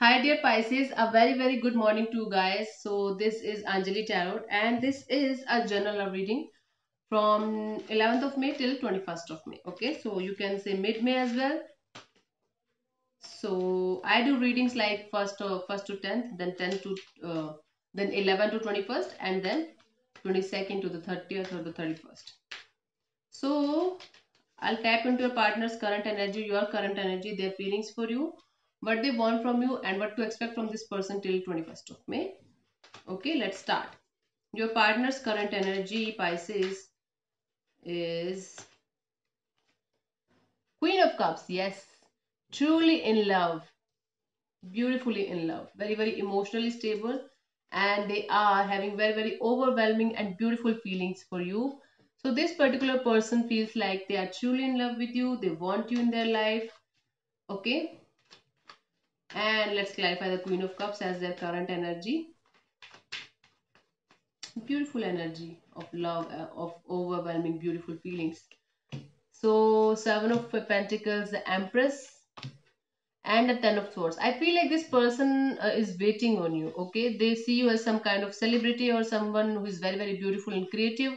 Hi dear Pisces, a very good morning to you guys. So this is Anjali Tarot and this is a general reading from 11th of May till 21st of May. Okay, so you can say mid-May as well. So I do readings like first to 10th, then 10 to then 11 to 21st, and then 22nd to the 30th or the 31st. So I'll tap into your partner's current energy, your current energy, their feelings for you, what they want from you, and what to expect from this person till 21st of May. Okay, let's start. Your partner's current energy, Pisces, is Queen of Cups. Yes, truly in love, beautifully in love, very emotionally stable, and they are having very overwhelming and beautiful feelings for you. So this particular person feels like they are truly in love with you. They want you in their life. Okay, and let's clarify the Queen of Cups as their current energy. Beautiful energy of love, of overwhelming beautiful feelings. So Seven of Pentacles, the Empress, and the Ten of Swords. I feel like this person is waiting on you. Okay, they see you as some kind of celebrity or someone who is very beautiful and creative.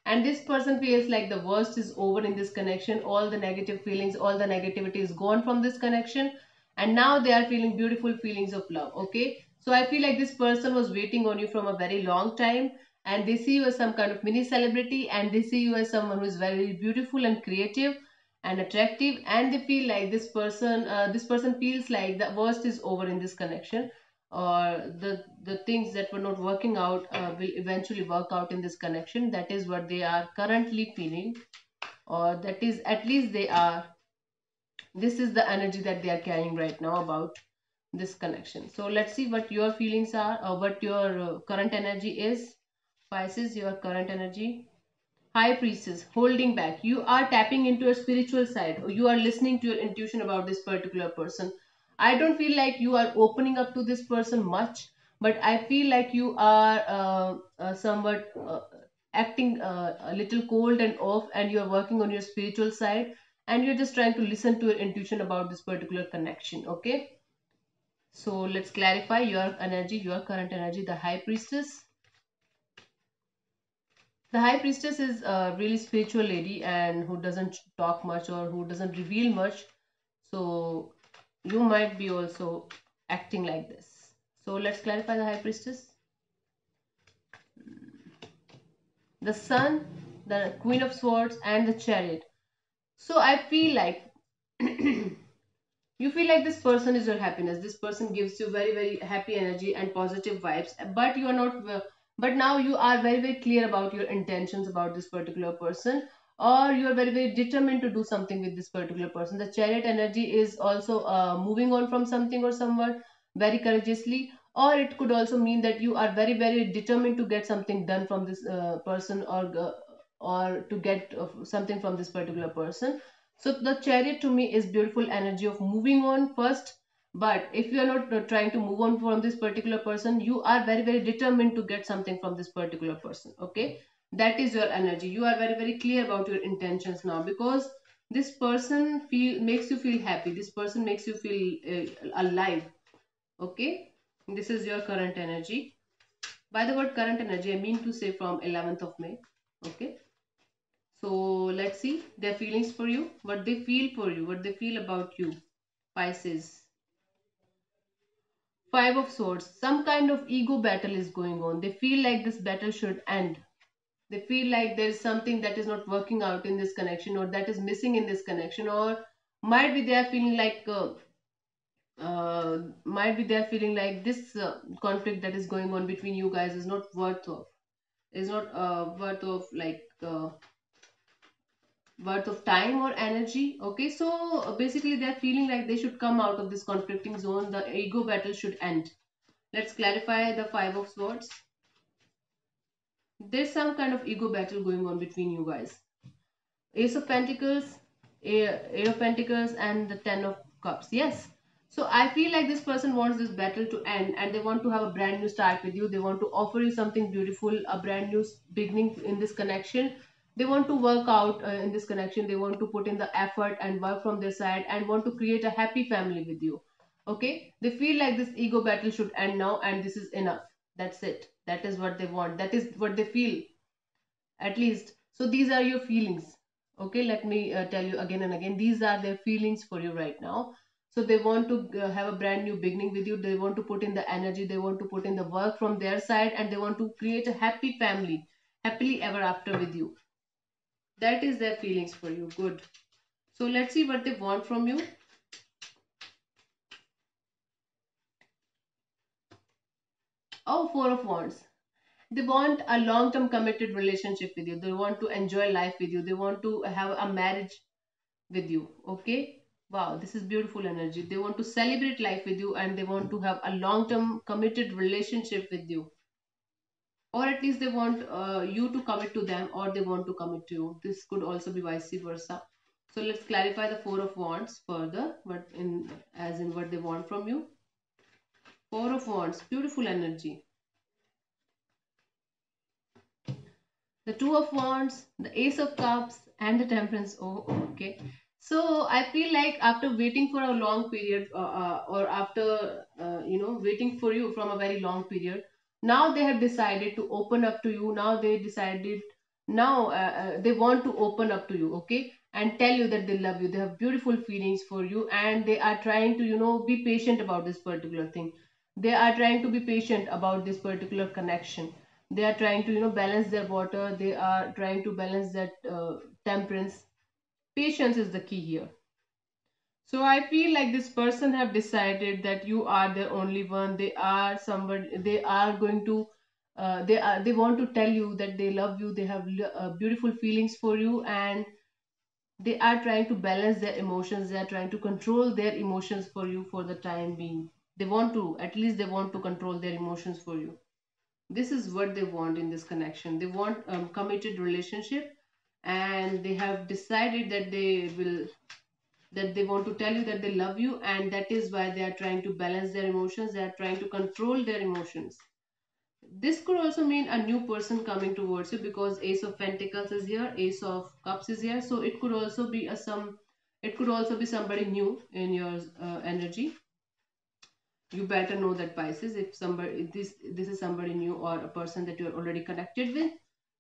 And this person feels like the worst is over in this connection. All the negative feelings, all the negativity is gone from this connection. And now they are feeling beautiful feelings of love. Okay, so I feel like this person was waiting on you from a very long time. And they see you as some kind of mini celebrity, and they see you as someone who is very beautiful and creative and attractive, and they feel like this person feels like the worst is over in this connection, or the things that were not working out will eventually work out in this connection. That is what they are currently feeling, or that is at least they are, this is the energy that they are carrying right now about this connection. So let's see what your feelings are, or what your current energy is. Pisces, your current energy. High Priestess, holding back. You are tapping into your spiritual side, or you are listening to your intuition about this particular person. I don't feel like you are opening up to this person much, but I feel like you are somewhat acting a little cold and off, and you are working on your spiritual side, and you're just trying to listen to your intuition about this particular connection. Okay, so let's clarify your energy, your current energy, the High Priestess. The High Priestess is a really spiritual lady and who doesn't talk much or who doesn't reveal much. So you might be also acting like this. So let's clarify the High Priestess. The Sun, the Queen of Swords, and the Chariot. So I feel like you feel like this person is your happiness. This person gives you very happy energy and positive vibes, but you are not but now you are very clear about your intentions about this particular person, or you are very determined to do something with this particular person. The Chariot energy is also moving on from something or someone very courageously, or it could also mean that you are very determined to get something done from this person, or to get something from this particular person. So the Chariot to me is beautiful energy of moving on first. But if you are not trying to move on from this particular person, you are very determined to get something from this particular person. Okay, that is your energy. You are very clear about your intentions now, because this person feel makes you feel happy. This person makes you feel alive. Okay, this is your current energy. By the word current energy, I mean to say from 11th of May. Okay, so let's see their feelings for you, what they feel for you, what they feel about you, Pisces. Five of Swords. Some kind of ego battle is going on. They feel like this battle should end. They feel like there is something that is not working out in this connection, or that is missing in this connection, or might be they are feeling like this conflict that is going on between you guys is not worth of worth of time or energy. Okay, so basically they're feeling like they should come out of this conflicting zone. The ego battle should end. Let's clarify the Five of Swords. There's some kind of ego battle going on between you guys. Ace of Pentacles, Eight of Pentacles, and the Ten of Cups. Yes, so I feel like this person wants this battle to end, and they want to have a brand new start with you. They want to offer you something beautiful, a brand new beginning in this connection. They want to work out in this connection. They want to put in the effort and work from their side, and want to create a happy family with you. Okay, they feel like this ego battle should end now and this is enough. That's it. That is what they want. That is what they feel, at least. So these are your feelings. Okay, let me tell you again and again, these are their feelings for you right now. So they want to have a brand new beginning with you. They want to put in the energy, they want to put in the work from their side, and they want to create a happy family, happily ever after with you. That is their feelings for you. Good. So let's see what they want from you. Oh, Four of Wands. They want a long term committed relationship with you. They want to enjoy life with you. They want to have a marriage with you. Okay, wow, this is beautiful energy. They want to celebrate life with you and they want to have a long term committed relationship with you, or at least they want you to commit to them, or they want to commit to you. This could also be vice versa. So let's clarify the Four of Wands further, what in, as in what they want from you. Four of Wands, beautiful energy. The Two of Wands, the Ace of Cups, and the Temperance. Oh, okay. So I feel like after waiting for a long period, or after waiting for you from a very long period, now they have decided to open up to you. Now they decided, now they want to open up to you, okay, and tell you that they love you. They have beautiful feelings for you, and they are trying to be patient about this particular thing. They are trying to be patient about this particular connection. They are trying to balance their water. They are trying to balance that temperance. Patience is the key here. So I feel like this person have decided that you are their only one. They are somebody, they are going to they want to tell you that they love you. They have beautiful feelings for you, and they are trying to balance their emotions. They are trying to control their emotions for you for the time being. They want to, at least they want to control their emotions for you. This is what they want in this connection. They want a committed relationship, and they have decided that they want to tell you that they love you, and that is why they are trying to balance their emotions. They are trying to control their emotions. This could also mean a new person coming towards you, because Ace of Pentacles is here, Ace of Cups is here. So it could also be it could also be somebody new in your energy. You better know that, Pisces, if somebody, this is somebody new or a person that you're already connected with.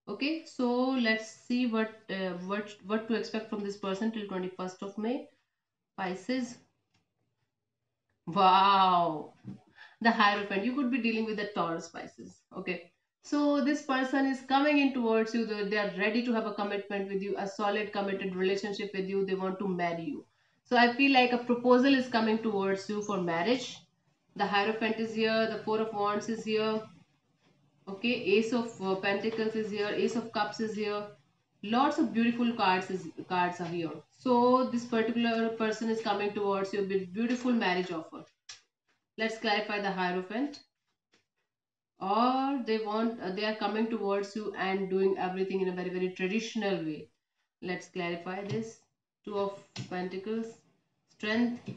Okay, so let's see what to expect from this person till 21st of May. Pisces. Wow, the Hierophant. You could be dealing with the Taurus, Pisces. Okay, so this person is coming in towards you. They are ready to have a commitment with you, a solid committed relationship with you. They want to marry you. So I feel like a proposal is coming towards you for marriage. The Hierophant is here, the Four of Wands is here. Okay, Ace of Pentacles is here, Ace of Cups is here. Lots of beautiful cards are here. So this particular person is coming towards you with beautiful marriage offer. Let's clarify the Hierophant. Or they are coming towards you and doing everything in a very, very traditional way. Let's clarify this. Two of Pentacles, Strength,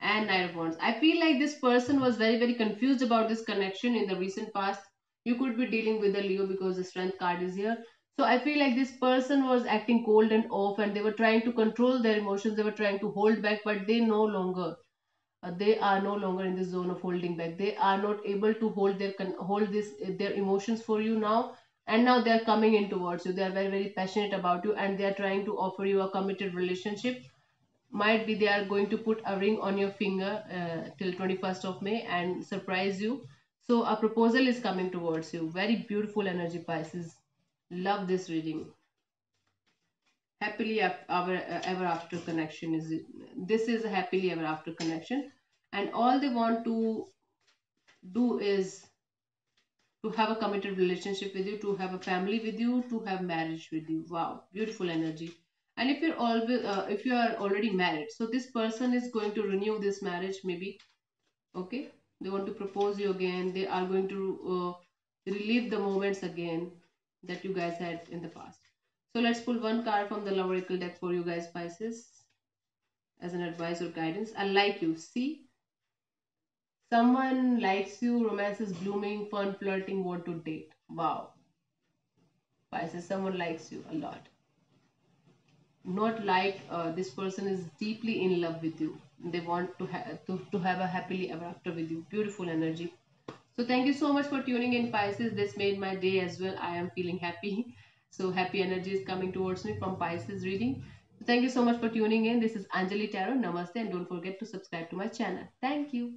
and Knight of Wands. I feel like this person was very, very confused about this connection in the recent past. You could be dealing with a Leo because the Strength card is here. So I feel like this person was acting cold and off, and they were trying to control their emotions. They were trying to hold back, but they are no longer in the zone of holding back. They are not able to hold their emotions for you now, and now they are coming in towards you. They are very, very passionate about you, and they are trying to offer you a committed relationship. Might be they are going to put a ring on your finger till 21st of May and surprise you. So a proposal is coming towards you. Very beautiful energy, Pisces. Love this reading. Happily ever after connection is it. This is a happily ever after connection, and all they want to do is to have a committed relationship with you, to have a family with you, to have marriage with you. Wow, beautiful energy. And if you are already married, so this person is going to renew this marriage maybe. Okay, they want to propose you again. They are going to relive the moments again that you guys had in the past. So let's pull one card from the Love Oracle deck for you guys, Pisces, as an advice or guidance. I like you. See, someone likes you, romance is blooming, fun, flirting, want to date. Wow. Pisces, someone likes you a lot. Not like this person is deeply in love with you. They want to have a happily ever after with you. Beautiful energy. So thank you so much for tuning in, Pisces. This made my day as well. I am feeling happy. So happy energy is coming towards me from Pisces reading. So thank you so much for tuning in. This is Anjali Tarot. Namaste, and don't forget to subscribe to my channel. Thank you.